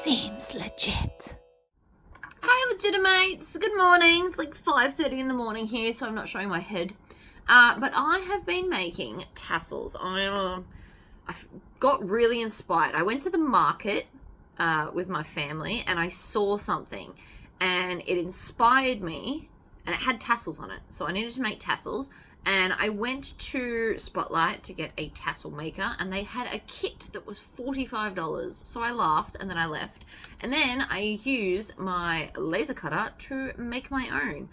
Seems legit. Hi Legitimates, good morning. It's like 5:30 in the morning here, so I'm not showing my head. But I have been making tassels. I got really inspired. I went to the market with my family and I saw something and it inspired me, and it had tassels on it. So I needed to make tassels. And I went to Spotlight to get a tassel maker, and they had a kit that was $45. So I laughed, and then I left. And then I used my laser cutter to make my own.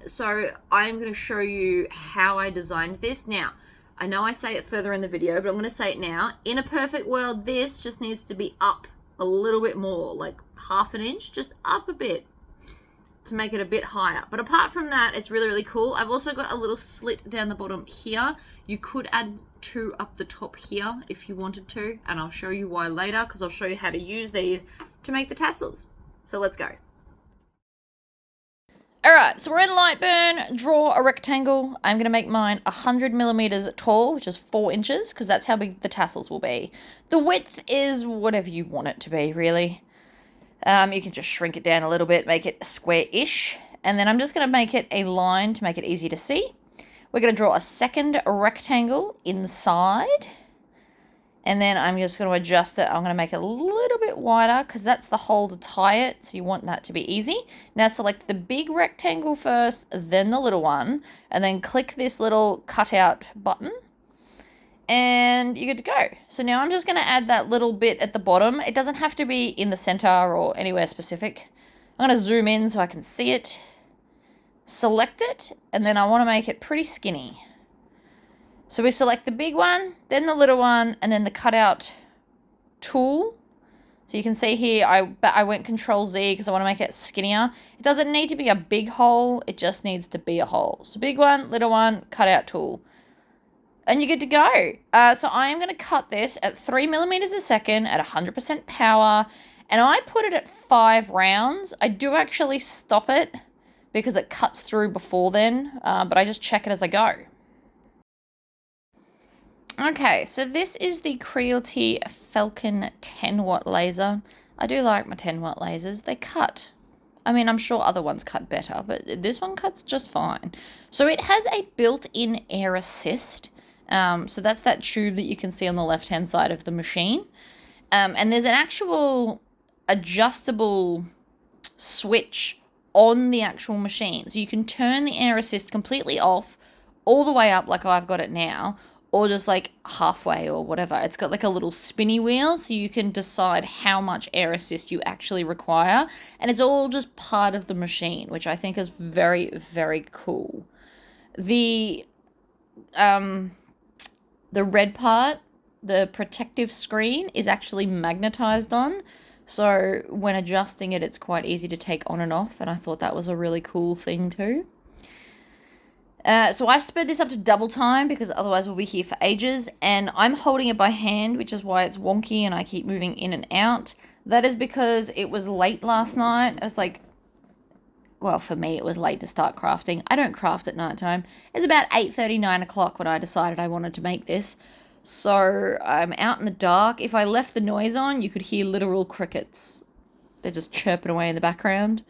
So I'm going to show you how I designed this. Now, I know I say it further in the video, but I'm going to say it now. In a perfect world, this just needs to be up a little bit more, like half an inch, just up a bit, to make it a bit higher. But apart from that, it's really, really cool. I've also got a little slit down the bottom here. You could add two up the top here if you wanted to, and I'll show you why later, because I'll show you how to use these to make the tassels. So let's go. Alright, so we're in Lightburn. Draw a rectangle. I'm going to make mine 100 millimeters tall, which is 4 inches, because that's how big the tassels will be. The width is whatever you want it to be, really. You can just shrink it down a little bit, make it square-ish. And then I'm just going to make it a line to make it easy to see. We're going to draw a second rectangle inside. And then I'm just going to adjust it. I'm going to make it a little bit wider because that's the hole to tie it. So you want that to be easy. Now select the big rectangle first, then the little one. And then click this little cutout button. And you're good to go. So now I'm just going to add that little bit at the bottom. It doesn't have to be in the center or anywhere specific. I'm going to zoom in so I can see it. Select it, and then I want to make it pretty skinny. So we select the big one, then the little one, and then the cutout tool. So you can see here I went Control Z because I want to make it skinnier. It doesn't need to be a big hole, it just needs to be a hole. So big one, little one, cutout tool. And you're good to go. So I am going to cut this at 3 millimeters a second at 100% power. And I put it at 5 rounds. I do actually stop it because it cuts through before then. But I just check it as I go. Okay, so this is the Creality Falcon 10 watt laser. I do like my 10 watt lasers. They cut. I mean, I'm sure other ones cut better, but this one cuts just fine. So it has a built-in air assist. So that's that tube that you can see on the left-hand side of the machine. And there's an actual adjustable switch on the actual machine. So you can turn the air assist completely off, all the way up like I've got it now, or just like halfway or whatever. It's got like a little spinny wheel, so you can decide how much air assist you actually require. And it's all just part of the machine, which I think is very, very cool. The red part, the protective screen, is actually magnetized on. So when adjusting it, it's quite easy to take on and off. And I thought that was a really cool thing too. So I've sped this up to double time because otherwise we'll be here for ages. And I'm holding it by hand, which is why it's wonky and I keep moving in and out. That is because it was late last night. It was like, well, for me, it was late to start crafting. I don't craft at nighttime. It's about 8:30, 9 o'clock when I decided I wanted to make this. So I'm out in the dark. If I left the noise on, you could hear literal crickets. They're just chirping away in the background.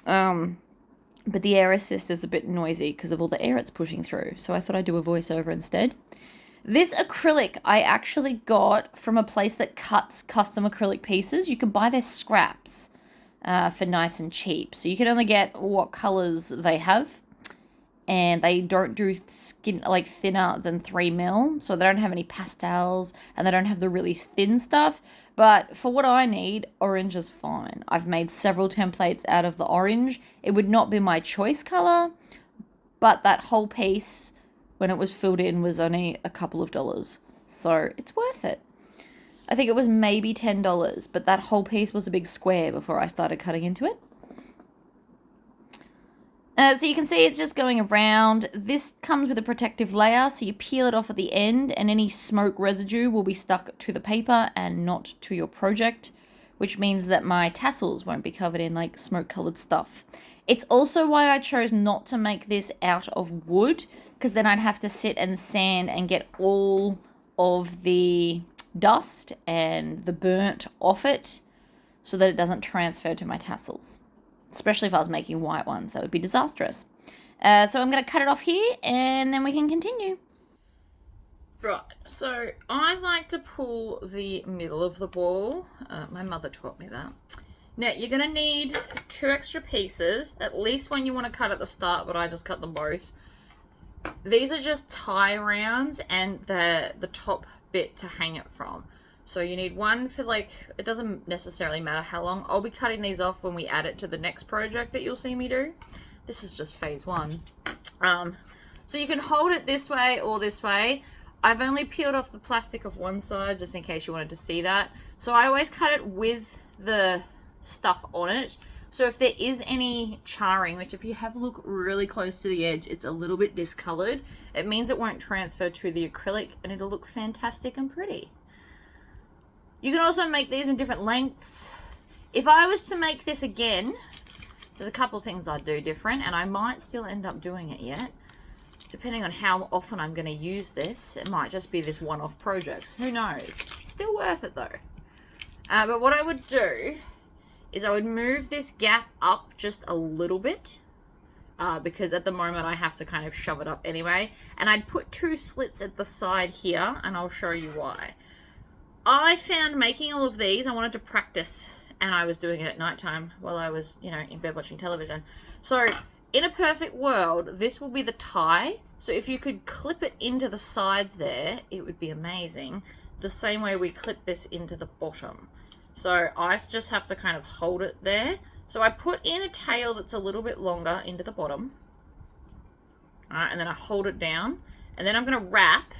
But the air assist is a bit noisy because of all the air it's pushing through. So I thought I'd do a voiceover instead. This acrylic I actually got from a place that cuts custom acrylic pieces. You can buy their scraps for nice and cheap. So you can only get what colors they have. And they don't do skin like thinner than 3 mil. So they don't have any pastels and they don't have the really thin stuff. But for what I need, orange is fine. I've made several templates out of the orange. It would not be my choice color, but that whole piece, when it was filled in, was only a couple of dollars. So it's worth it. I think it was maybe $10, but that whole piece was a big square before I started cutting into it. So you can see it's just going around. This comes with a protective layer, so you peel it off at the end and any smoke residue will be stuck to the paper and not to your project, which means that my tassels won't be covered in like smoke colored stuff. It's also why I chose not to make this out of wood, because then I'd have to sit and sand and get all of the dust and the burnt off it so that it doesn't transfer to my tassels. Especially if I was making white ones, that would be disastrous. So I'm going to cut it off here and then we can continue. Right, so I like to pull the middle of the ball. My mother taught me that. Now, you're going to need 2 extra pieces, at least when you want to cut at the start, but I just cut them both. These are just tie rounds and the top bit to hang it from. So you need one for, like, it doesn't necessarily matter how long. I'll be cutting these off when we add it to the next project that you'll see me do. This is just phase 1. So you can hold it this way or this way. I've only peeled off the plastic of one side just in case you wanted to see that. So I always cut it with the stuff on it. So if there is any charring, which if you have a look really close to the edge, it's a little bit discolored, it means it won't transfer to the acrylic and it'll look fantastic and pretty. You can also make these in different lengths. If I was to make this again, there's a couple of things I'd do different, and I might still end up doing it yet. Depending on how often I'm going to use this, it might just be this one-off project. Who knows? Still worth it though. But what I would do is I would move this gap up just a little bit, because at the moment I have to kind of shove it up anyway. And I'd put 2 slits at the side here, and I'll show you why. I found making all of these, I wanted to practice, and I was doing it at nighttime while I was, you know, in bed watching television. So in a perfect world, this will be the tie. So if you could clip it into the sides there, it would be amazing. The same way we clip this into the bottom. So I just have to kind of hold it there. So I put in a tail that's a little bit longer into the bottom. Alright, and then I hold it down. And then I'm going to wrap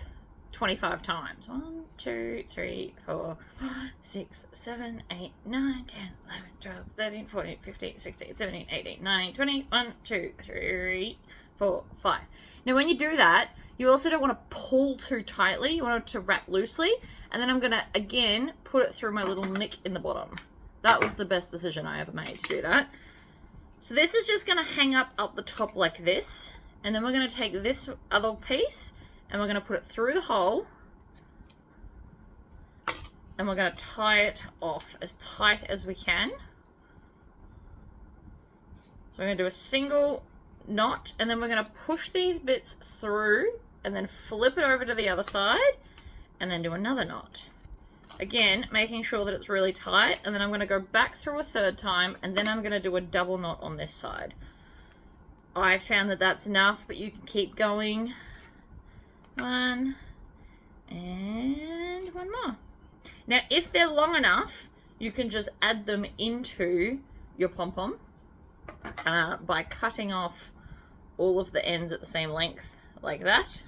25 times. 1, 2, 3, 4, 5, 6, 7, 8, 9, 10, 11, 12, 13, 14, 15, 16, 17, 18, 19, 20, 1, 2, 3, 4, 5. Now when you do that, you also don't want to pull too tightly. You want it to wrap loosely. And then I'm going to, again, put it through my little nick in the bottom. That was the best decision I ever made to do that. So this is just going to hang up the top like this. And then we're going to take this other piece and we're going to put it through the hole. And we're going to tie it off as tight as we can. So we're going to do a single knot, and then we're going to push these bits through and then flip it over to the other side and then do another knot. Again, making sure that it's really tight, and then I'm going to go back through a 3rd time, and then I'm going to do a double knot on this side. I found that that's enough, but you can keep going. 1 and 1 more. Now, if they're long enough, you can just add them into your pom-pom by cutting off all of the ends at the same length, like that.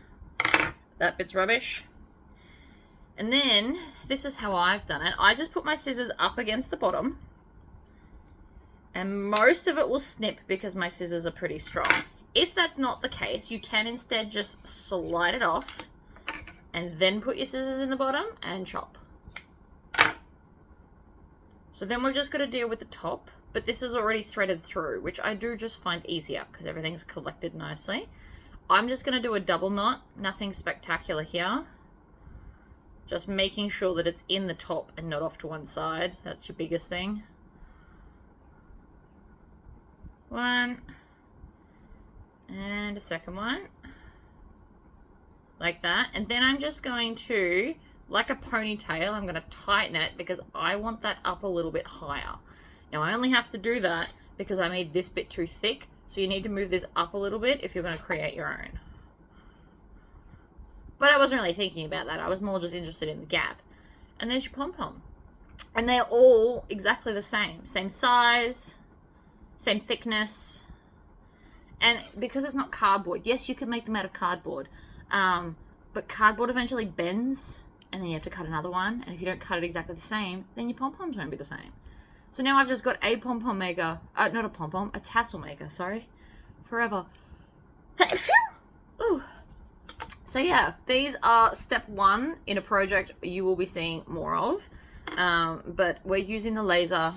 That bit's rubbish. And then, this is how I've done it. I just put my scissors up against the bottom, and most of it will snip because my scissors are pretty strong. If that's not the case, you can instead just slide it off, and then put your scissors in the bottom and chop. So then we've just got to deal with the top, but this is already threaded through, which I do just find easier because everything's collected nicely. I'm just going to do a double knot, nothing spectacular here. Just making sure that it's in the top and not off to one side. That's your biggest thing. 1. And a second one. Like that. And then I'm just going to, like a ponytail, I'm going to tighten it because I want that up a little bit higher. Now I only have to do that because I made this bit too thick. So you need to move this up a little bit if you're going to create your own. But I wasn't really thinking about that. I was more just interested in the gap. And there's your pom-pom. And they're all exactly the same. Same size, same thickness. And because it's not cardboard, yes, you could make them out of cardboard. But cardboard eventually bends, and then you have to cut another one. And if you don't cut it exactly the same, then your pom-poms won't be the same. So now I've just got a pom-pom maker. Not a pom-pom, a tassel maker, sorry. Forever. Ooh. So yeah, these are step 1 in a project you will be seeing more of. But we're using the laser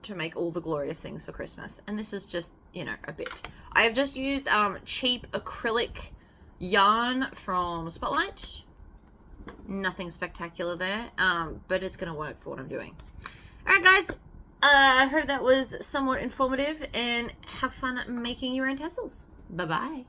to make all the glorious things for Christmas. And this is just, you know, a bit. I have just used cheap acrylic yarn from Spotlight. Nothing spectacular there, but it's going to work for what I'm doing. Alright guys, I hope that was somewhat informative, and have fun making your own tassels. Bye-bye.